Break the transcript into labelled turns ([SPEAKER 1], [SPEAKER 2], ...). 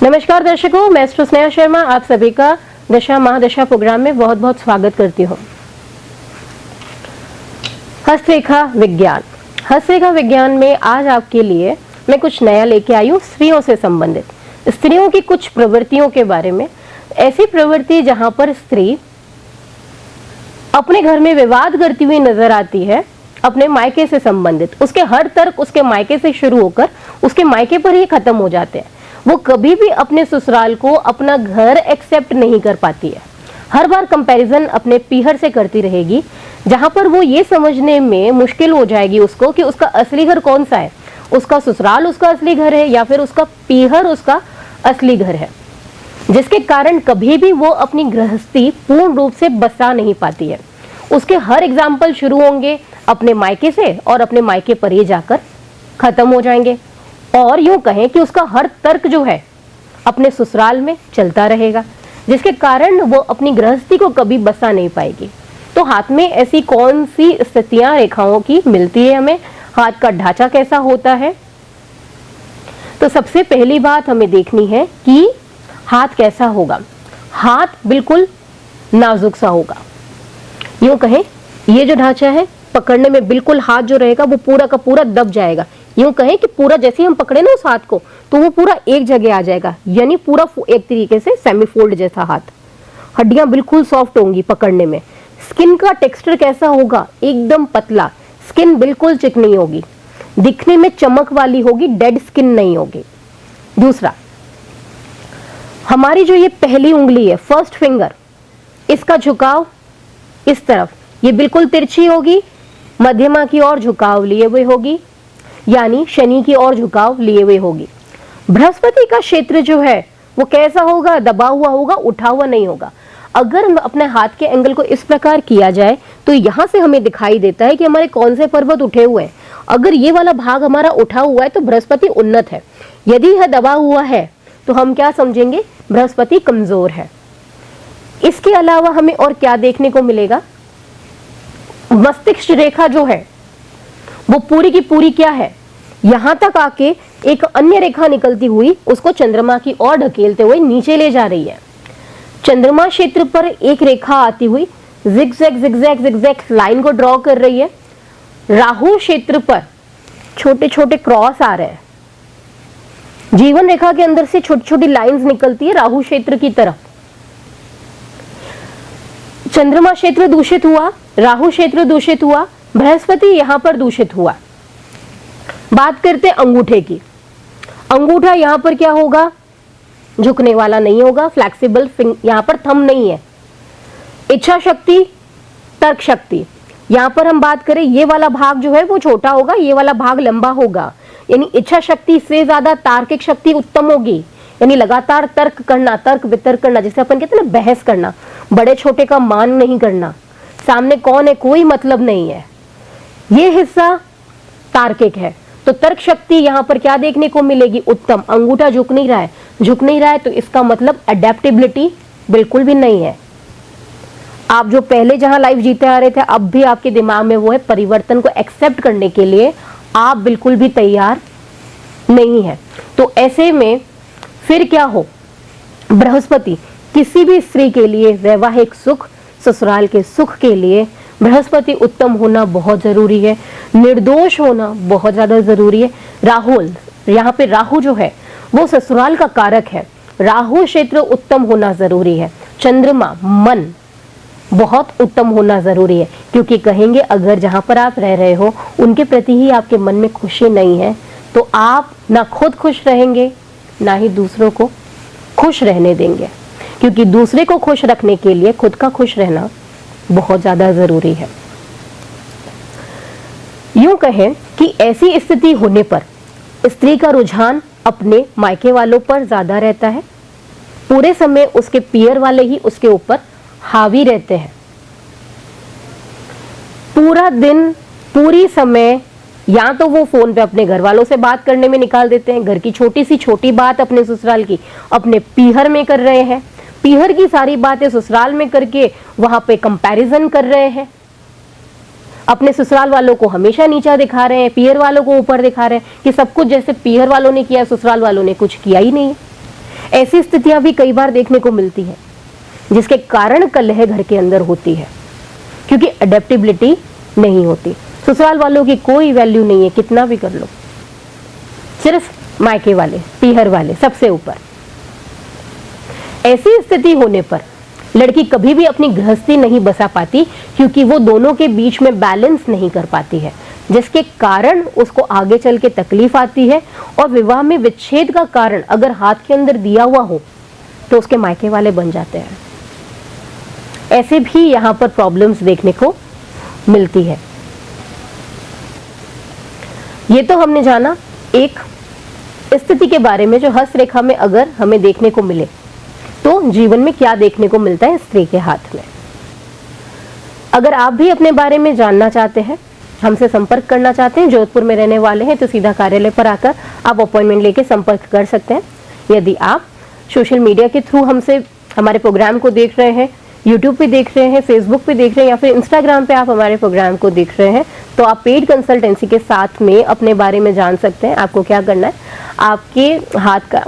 [SPEAKER 1] नमस्कार दर्शकों, मैं स्नेहा शर्मा आप सभी का दशा महादशा प्रोग्राम में बहुत बहुत स्वागत करती हूँ। हस्तरेखा विज्ञान। हस्तरेखा विज्ञान में आज आपके लिए मैं कुछ नया लेके आई हूँ स्त्रियों से संबंधित, स्त्रियों की कुछ प्रवृत्तियों के बारे में। ऐसी प्रवृत्ति जहां पर स्त्री अपने घर में विवाद करती हुई नजर आती है अपने मायके से संबंधित, उसके हर तर्क उसके मायके से शुरू होकर उसके मायके पर ही खत्म हो जाते हैं। वो कभी भी अपने ससुराल को अपना घर एक्सेप्ट नहीं कर पाती है। हर बार कंपैरिजन अपने पीहर से करती रहेगी, जहां पर वो ये समझने में मुश्किल हो जाएगी उसको कि उसका असली घर कौन सा है, उसका ससुराल उसका असली घर है या फिर उसका पीहर उसका असली घर है, जिसके कारण कभी भी वो अपनी गृहस्थी पूर्ण रूप से बसा नहीं पाती है। उसके हर एग्जाम्पल शुरू होंगे अपने मायके से और अपने मायके पर ही जाकर खत्म हो जाएंगे, और यूं कहें कि उसका हर तर्क जो है अपने ससुराल में चलता रहेगा, जिसके कारण वो अपनी गृहस्थी को कभी बसा नहीं पाएगी। तो हाथ में ऐसी कौन सी स्थितियां रेखाओं की मिलती है हमें, हाथ का ढांचा कैसा होता है? तो सबसे पहली बात हमें देखनी है कि हाथ कैसा होगा। हाथ बिल्कुल नाजुक सा होगा, यूं कहें ये जो ढांचा है पकड़ने में बिल्कुल हाथ जो रहेगा वो पूरा का पूरा दब जाएगा। यूं कहें कि पूरा जैसे ही हम पकड़े ना उस हाथ को तो वो पूरा एक जगह आ जाएगा, यानी पूरा एक तरीके से सेमी फोल्ड जैसा हाथ। हड्डियां बिल्कुल सॉफ्ट होंगी पकड़ने में। स्किन का टेक्सचर कैसा होगा? एकदम पतला, स्किन बिल्कुल चिकनी होगी, दिखने में चमक वाली होगी, डेड स्किन नहीं होगी। दूसरा, हमारी जो ये पहली उंगली है फर्स्ट फिंगर, इसका झुकाव इस तरफ ये बिल्कुल तिरछी होगी, मध्यमा की ओर झुकाव लिए हुए होगी, यानी शनि की ओर झुकाव लिए हुए होगी। बृहस्पति का क्षेत्र जो है वो कैसा होगा? दबा हुआ होगा, उठा हुआ नहीं होगा। अगर अपने हाथ के एंगल को इस प्रकार किया जाए तो यहां से हमें दिखाई देता है कि हमारे कौन से पर्वत उठे हुए हैं। अगर ये वाला भाग हमारा उठा हुआ है तो बृहस्पति उन्नत है, यदि यह दबा हुआ है तो हम क्या समझेंगे? बृहस्पति कमजोर है। इसके अलावा हमें और क्या देखने को मिलेगा? मस्तिष्क रेखा जो है वो पूरी की पूरी क्या है, यहां तक आके एक अन्य रेखा निकलती हुई उसको चंद्रमा की ओर ढकेलते हुए नीचे ले जा रही है। चंद्रमा क्षेत्र पर एक रेखा आती हुई जिगजैग जिगजैग जिगजैग लाइन को ड्रॉ कर रही है। राहु क्षेत्र पर छोटे छोटे क्रॉस आ रहे हैं। जीवन रेखा के अंदर से छोटी छोटी लाइंस निकलती है राहु क्षेत्र की तरफ। चंद्रमा क्षेत्र दूषित हुआ, राहु क्षेत्र दूषित हुआ, बृहस्पति यहां पर दूषित हुआ। बात करते अंगूठे की। अंगूठा यहां पर क्या होगा? झुकने वाला नहीं होगा, फ्लेक्सिबल, यहां पर थंब नहीं है। इच्छा शक्ति, तर्क शक्ति, यहां पर हम बात करें ये वाला भाग जो है वो छोटा होगा, ये वाला भाग लंबा होगा, यानी इच्छा शक्ति से ज्यादा तार्किक शक्ति उत्तम होगी, यानी लगातार तर्क करना, तर्क वितर्क करना, जिसे अपन कहते हैं ना बहस करना, बड़े छोटे का मान नहीं करना, सामने कौन है कोई मतलब नहीं है, ये हिस्सा तार्किक है। तो तर्क शक्ति यहां पर क्या देखने को मिलेगी? उत्तम। अंगूठा झुक नहीं रहा है, झुक नहीं रहा है तो इसका मतलब अडेप्टेबिलिटी बिल्कुल भी नहीं है। आप जो पहले जहां लाइफ जीते आ रहे थे अब भी आपके दिमाग में वो है, परिवर्तन को एक्सेप्ट करने के लिए आप बिल्कुल भी तैयार नहीं है। तो ऐसे में फिर क्या हो? बृहस्पति किसी भी स्त्री के लिए वैवाहिक सुख, ससुराल के सुख के लिए बृहस्पति उत्तम होना बहुत जरूरी है, निर्दोष होना बहुत ज्यादा जरूरी है। राहुल, यहाँ पे राहु जो है वो ससुराल का कारक है, राहु क्षेत्र उत्तम होना जरूरी है। चंद्रमा, मन बहुत उत्तम होना जरूरी है, क्योंकि कहेंगे अगर जहां पर आप रह रहे हो उनके प्रति ही आपके मन में खुशी नहीं है तो आप ना खुद खुश रहेंगे ना ही दूसरों को खुश रहने देंगे, क्योंकि दूसरे को खुश रखने के लिए खुद का खुश रहना बहुत ज्यादा जरूरी है। यूं कहें कि ऐसी स्थिति होने पर स्त्री का रुझान अपने मायके वालों पर ज्यादा रहता है, पूरे समय उसके पियर वाले ही उसके ऊपर हावी रहते हैं। पूरा दिन, पूरी समय या तो वो फोन पे अपने घर वालों से बात करने में निकाल देते हैं, घर की छोटी सी छोटी बात अपने ससुराल की अपने पीहर में कर रहे हैं, पीहर की सारी बातें ससुराल में करके वहां पे कंपैरिजन कर रहे हैं, अपने ससुराल वालों को हमेशा नीचा दिखा रहे हैं, पीहर वालों को ऊपर दिखा रहे हैं कि सब कुछ जैसे पीहर वालों ने किया ससुराल वालों ने कुछ किया ही नहीं। ऐसी स्थितियां भी कई बार देखने को मिलती है जिसके कारण कलह घर के अंदर होती है, क्योंकि अडेप्टेबिलिटी नहीं होती। ससुराल वालों की कोई वैल्यू नहीं है, कितना भी कर लो, सिर्फ मायके वाले, पीहर वाले सबसे ऊपर। ऐसी स्थिति होने पर लड़की कभी भी अपनी गृहस्थी नहीं बसा पाती, क्योंकि वो दोनों के बीच में बैलेंस नहीं कर पाती है, जिसके कारण उसको आगे चल के तकलीफ आती है। और विवाह में विच्छेद का कारण अगर हाथ के अंदर दिया हुआ हो तो उसके मायके वाले बन जाते हैं। ऐसे भी यहाँ पर प्रॉब्लम्स देखने को मिलती है। ये तो हमने जाना एक स्थिति के बारे में जो हस्तरेखा में अगर हमें देखने को मिले तो जीवन में क्या देखने को मिलता है स्त्री के हाथ में। अगर आप भी अपने बारे में जानना चाहते हैं, हमसे संपर्क करना चाहते हैं, जोधपुर में रहने वाले हैं तो सीधा कार्यालय पर आकर आप अपॉइंटमेंट लेके संपर्क कर सकते हैं। यदि आप सोशल मीडिया के थ्रू हमसे हमारे प्रोग्राम को देख रहे हैं, यूट्यूब पे देख रहे हैं, फेसबुक पे देख रहे हैं या फिर इंस्टाग्राम पे आप हमारे प्रोग्राम को देख रहे हैं, तो आप पेड कंसल्टेंसी के साथ में अपने बारे में जान सकते हैं। आपको क्या करना है, आपके हाथ का